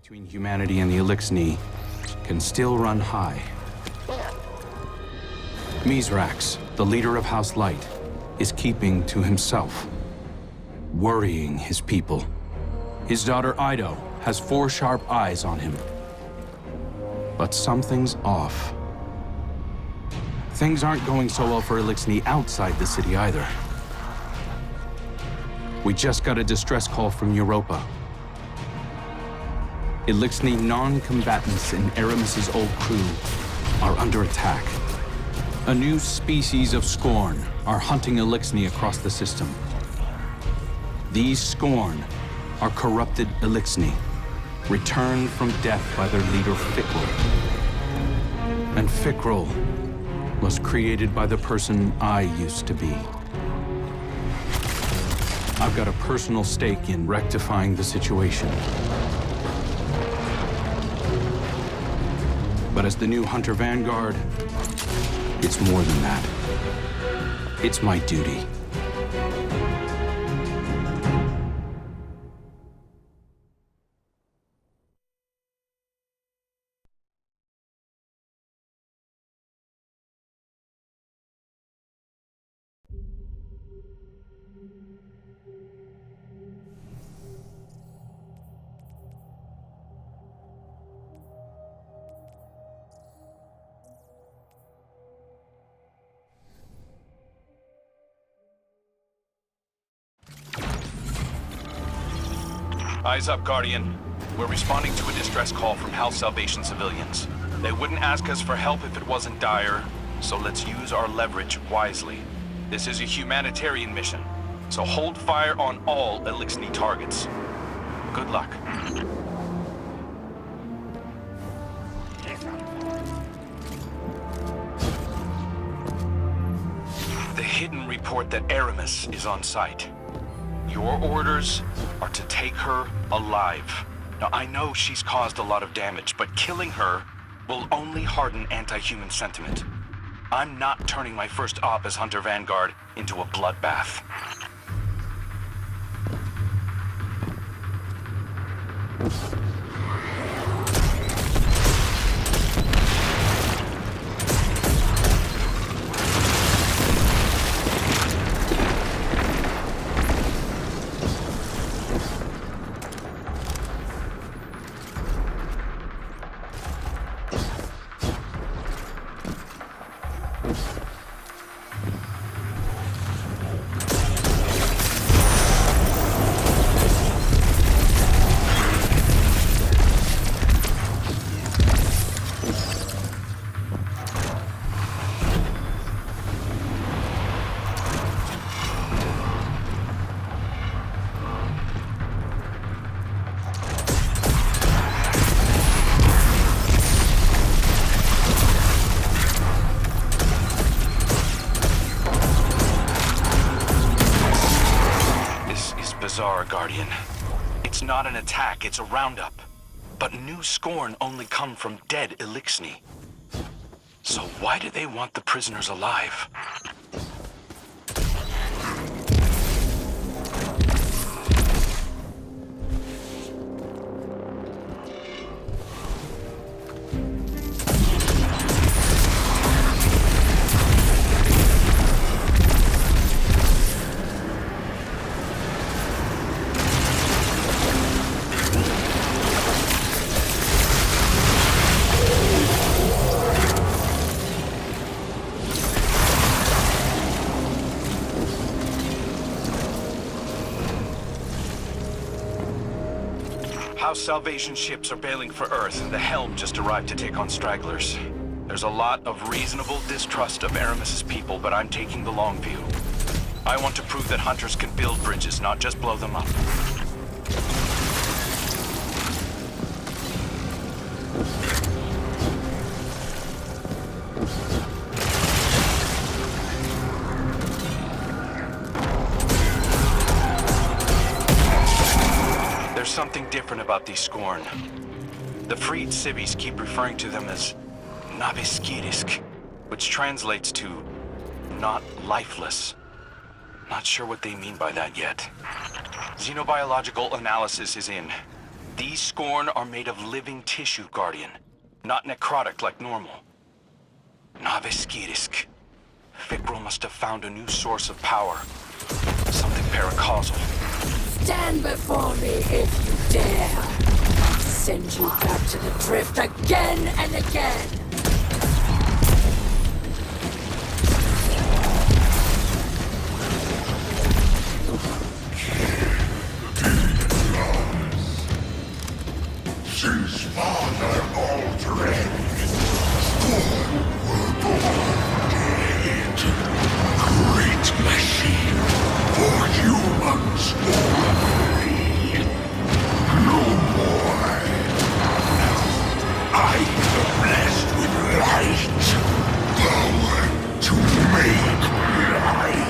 between humanity and the Elixni can still run high. Mizrax, the leader of House Light, is keeping to himself, worrying his people. His daughter Ido has 4 sharp eyes on him. But something's off. Things aren't going so well for Elixni outside the city either. We just got a distress call from Europa. Elixni non-combatants in Aramis's old crew are under attack. A new species of Scorn are hunting Elixni across the system. These Scorn are corrupted Elixni, returned from death by their leader Fikrul. And Fikrul was created by the person I used to be. I've got a personal stake in rectifying the situation. But as the new Hunter Vanguard, it's more than that. It's my duty. Eyes up, Guardian. We're responding to a distress call from House Salvation civilians. They wouldn't ask us for help if it wasn't dire, so let's use our leverage wisely. This is a humanitarian mission, so hold fire on all Elixni targets. Good luck. The hidden report that Aramis is on site. Your orders are to take her alive. Now, I know she's caused a lot of damage, but killing her will only harden anti-human sentiment. I'm not turning my first op as Hunter Vanguard into a bloodbath. Bizarre, Guardian. It's not an attack, it's a roundup. But new Scorn only come from dead Elixni. So why do they want the prisoners alive? House Salvation ships are bailing for Earth, and the Helm just arrived to take on stragglers. There's a lot of reasonable distrust of Aramis's people, but I'm taking the long view. I want to prove that hunters can build bridges, not just blow them up. There's something different about these Scorn. The freed civvies keep referring to them as Naviskirisk, which translates to not lifeless. Not sure what they mean by that yet. Xenobiological analysis is in. These Scorn are made of living tissue, Guardian. Not necrotic like normal. Naviskirisk. Fikrul must have found a new source of power. Something paracausal. Stand before me if you dare. I'll send you back to the drift again and again. Since Father Aldred, Scorn were born dead. Great machine for humans only. No more. I am blessed with light. Power to make light.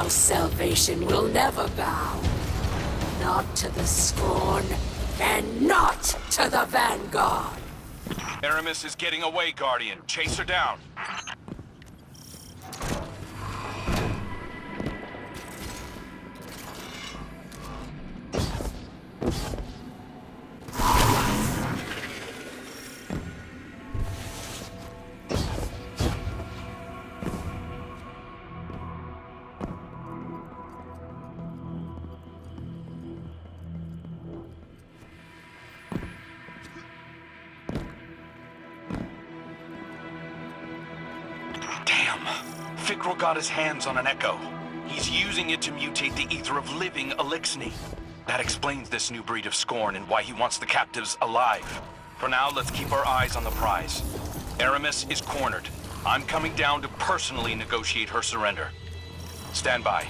Salvation will never bow. Not to the Scorn, and not to the Vanguard. Aramis is getting away, Guardian. Chase her down. Fikrul got his hands on an echo. He's using it to mutate the ether of living Elixni. That explains this new breed of Scorn and why he wants the captives alive. For now, let's keep our eyes on the prize. Aramis is cornered. I'm coming down to personally negotiate her surrender. Stand by.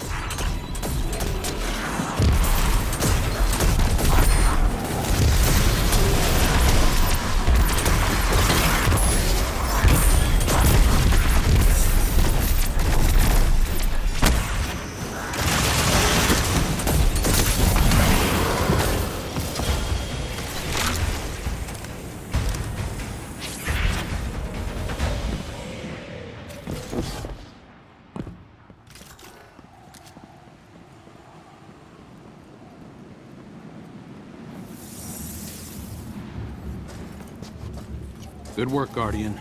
Good work, Guardian.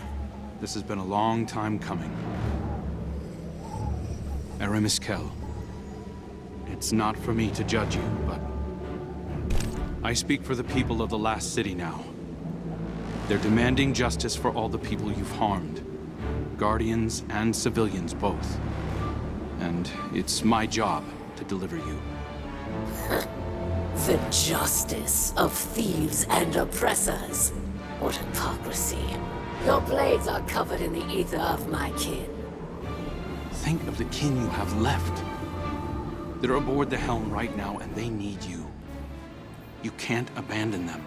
This has been a long time coming. Aramis Kell. It's not for me to judge you, but I speak for the people of the last city now. They're demanding justice for all the people you've harmed. Guardians and civilians both. And it's my job to deliver you. The justice of thieves and oppressors. What hypocrisy. Your blades are covered in the ether of my kin. Think of the kin you have left. They're aboard the helm right now, and they need you. You can't abandon them.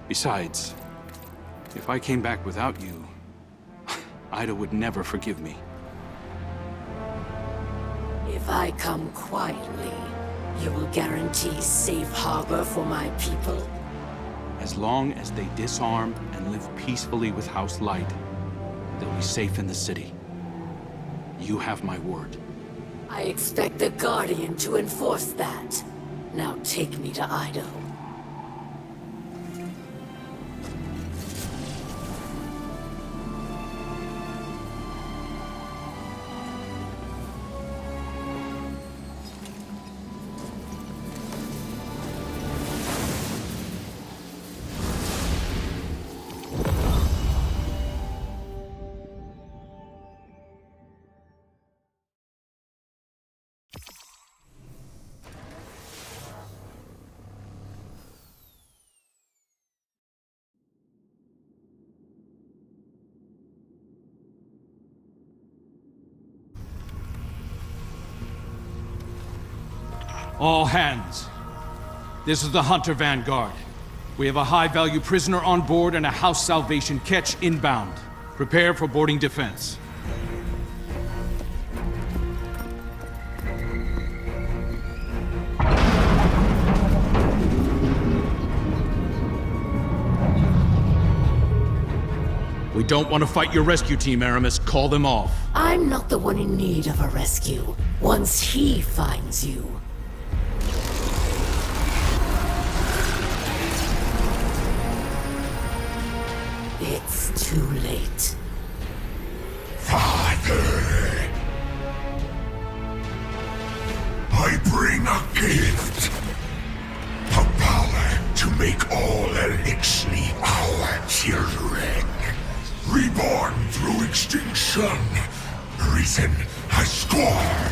Besides, if I came back without you, Ida would never forgive me. If I come quietly, you will guarantee safe harbor for my people? As long as they disarm and live peacefully with House Light, they'll be safe in the city. You have my word. I expect the Guardian to enforce that. Now take me to Ido. All hands. This is the Hunter Vanguard. We have a high-value prisoner on board and a house salvation catch inbound. Prepare for boarding defense. We don't want to fight your rescue team, Aramis. Call them off. I'm not the one in need of a rescue. Once he finds you. It's too late. Father, I bring a gift. A power to make all Elixni our children. Reborn through extinction. Reason has scored.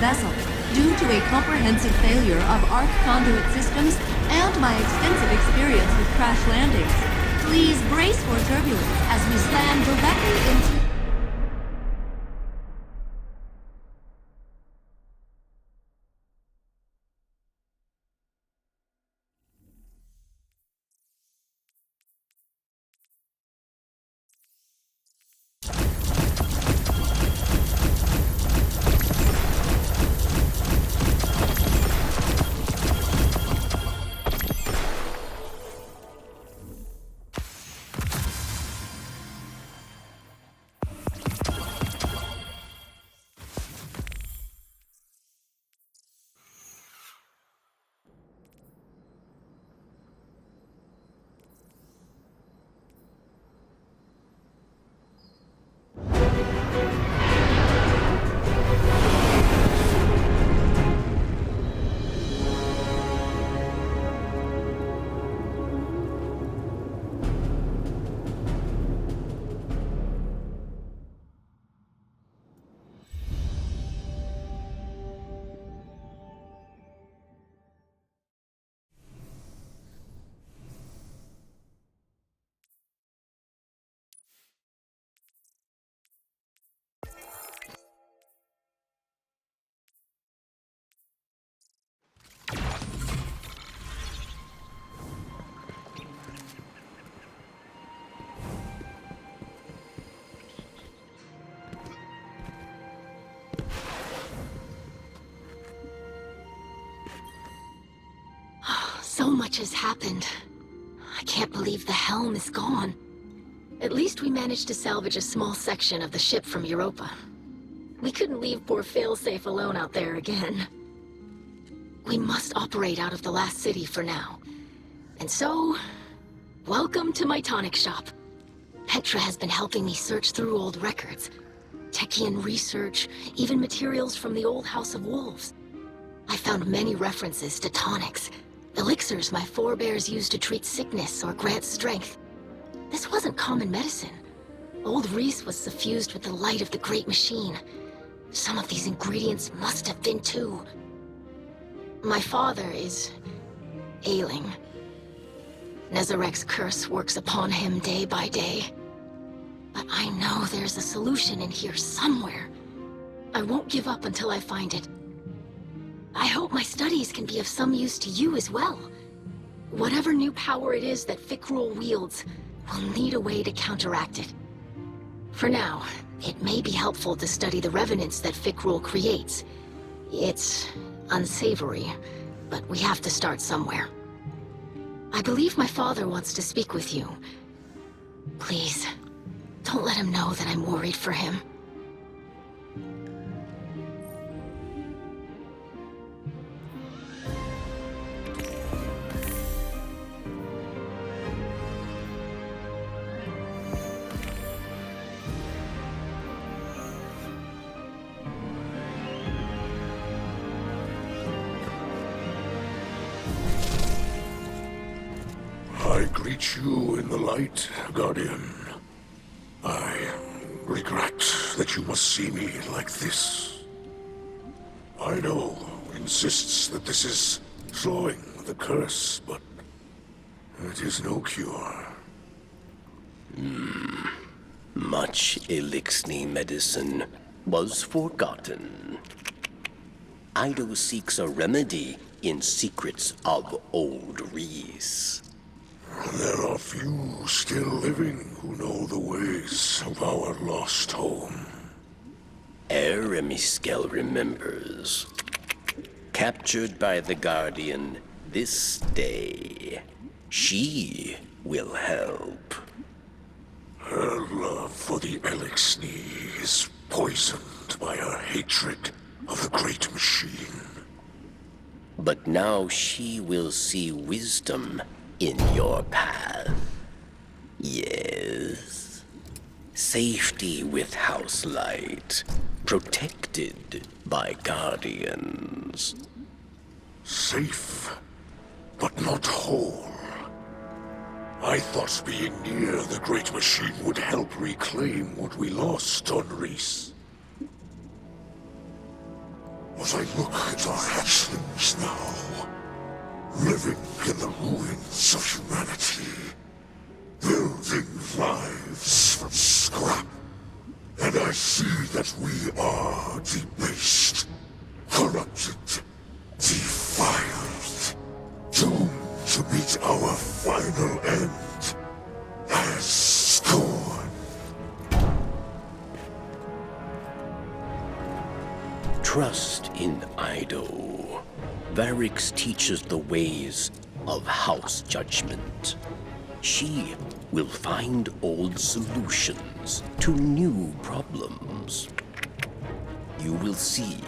Vessel, due to a comprehensive failure of arc conduit systems and my extensive experience with crash landings. Please brace for turbulence as we slam directly into... So much has happened. I can't believe the helm is gone. At least we managed to salvage a small section of the ship from Europa. We couldn't leave poor Failsafe alone out there again. We must operate out of the last city for now. And so, welcome to my tonic shop. Petra has been helping me search through old records. Techian research, even materials from the old House of Wolves. I found many references to tonics. Elixirs my forebears used to treat sickness or grant strength. This wasn't common medicine. Old Reese was suffused with the light of the Great Machine. Some of these ingredients must have been too. My father is... ailing. Nezarek's curse works upon him day by day. But I know there's a solution in here somewhere. I won't give up until I find it. I hope my studies can be of some use to you as well. Whatever new power it is that Fikrul wields, we'll need a way to counteract it. For now, it may be helpful to study the revenants that Fikrul creates. It's unsavory, but we have to start somewhere. I believe my father wants to speak with you. Please, don't let him know that I'm worried for him. I greet you in the light, Guardian. I regret that you must see me like this. Ido insists that this is slowing the curse, but it is no cure. Much Elixni medicine was forgotten. Ido seeks a remedy in secrets of old Reese. There are few still living who know the ways of our lost home. Eremiskel remembers. Captured by the Guardian this day, she will help. Her love for the Elixni is poisoned by her hatred of the Great Machine. But now she will see wisdom in your path. Yes. Safety with House Light, protected by Guardians. Safe, but not whole. I thought being near the Great Machine would help reclaim what we lost on Reese. As I look at our hatchlings now, living in the ruins of humanity, building lives from scrap, and I see that we are debased, corrupted, defiled, doomed to meet our final end as scorn. Trust in Ido. Varix teaches the ways of House Judgment. She will find old solutions to new problems. You will see.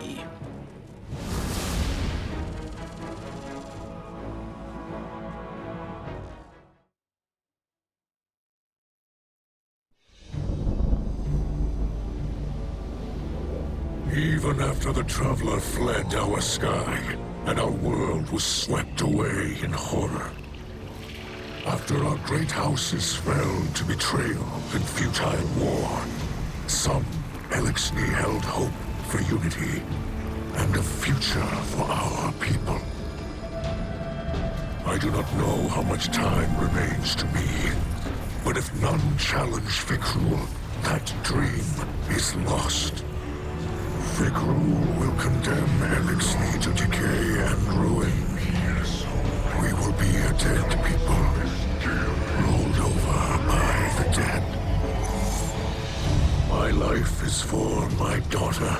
Even after the Traveler fled our sky, and our world was swept away in horror. After our great houses fell to betrayal and futile war, some Elixni held hope for unity and a future for our people. I do not know how much time remains to me, but if none challenge Fikrul, that dream is lost. Fikrul will condemn Elixni to decay and ruin. We will be a dead people, rolled over by the dead. My life is for my daughter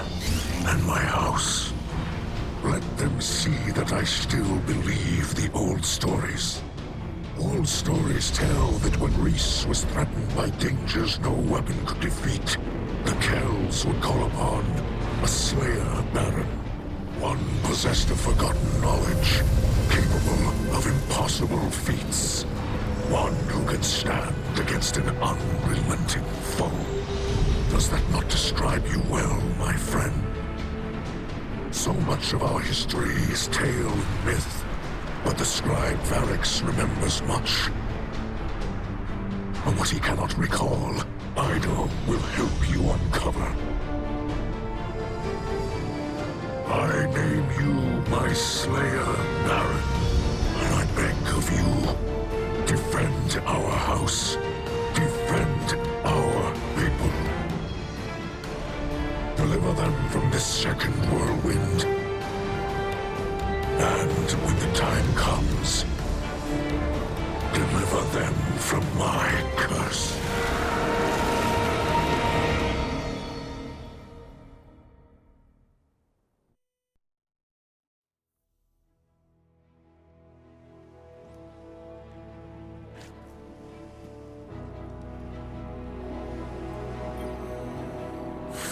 and my house. Let them see that I still believe the old stories. Old stories tell that when Reese was threatened by dangers no weapon could defeat, the Kells would call upon a Slayer Baron. One possessed of forgotten knowledge, capable of impossible feats. One who can stand against an unrelenting foe. Does that not describe you well, my friend? So much of our history is tale and myth, but the scribe Varix remembers much. But what he cannot recall, Ido will help you uncover. I name you my Slayer Baron, and I beg of you, defend our house, defend our people. Deliver them from this second whirlwind. And when the time comes, deliver them from my curse.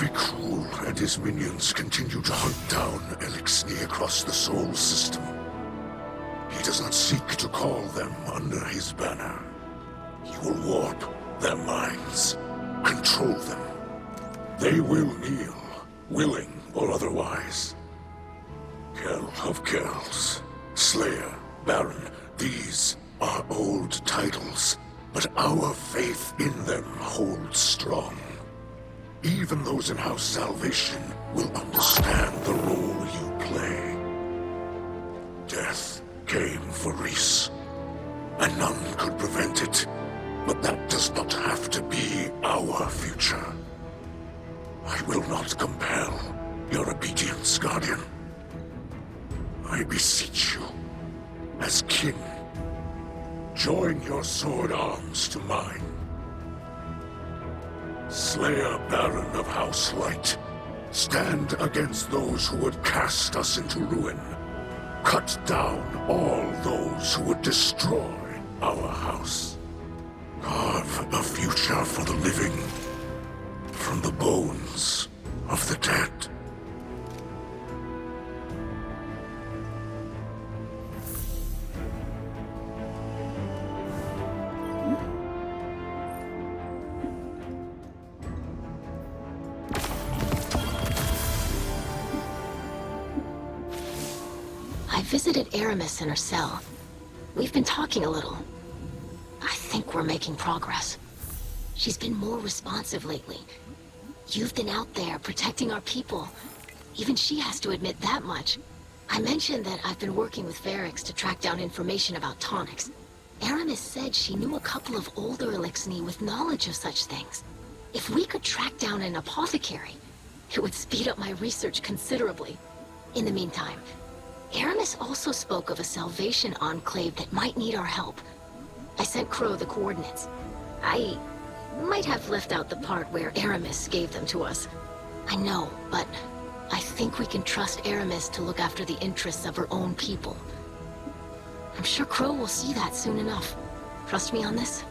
Vikhrul and his minions continue to hunt down Elixni across the Sol system. He does not seek to call them under his banner. He will warp their minds, control them. They will kneel, willing or otherwise. Kell of Kells, Slayer, Baron, these are old titles, but our faith in them holds strong. Even those in House Salvation will understand the role you play. Death came for Reese, and none could prevent it, but that does not have to be our future. I will not compel your obedience, Guardian. I beseech you, as kin, join your sword arms to mine. Slayer Baron of House Light, stand against those who would cast us into ruin. Cut down all those who would destroy our house. Carve a future for the living from the bones of the dead. I visited Aramis in her cell. We've been talking a little. I think we're making progress. She's been more responsive lately. You've been out there protecting our people. Even she has to admit that much. I mentioned that I've been working with Varix to track down information about tonics. Aramis said she knew a couple of older Elixni with knowledge of such things. If we could track down an apothecary, it would speed up my research considerably. In the meantime, Aramis also spoke of a Salvation enclave that might need our help. I sent Crow the coordinates. I might have left out the part where Aramis gave them to us. I know, but I think we can trust Aramis to look after the interests of her own people. I'm sure Crow will see that soon enough. Trust me on this?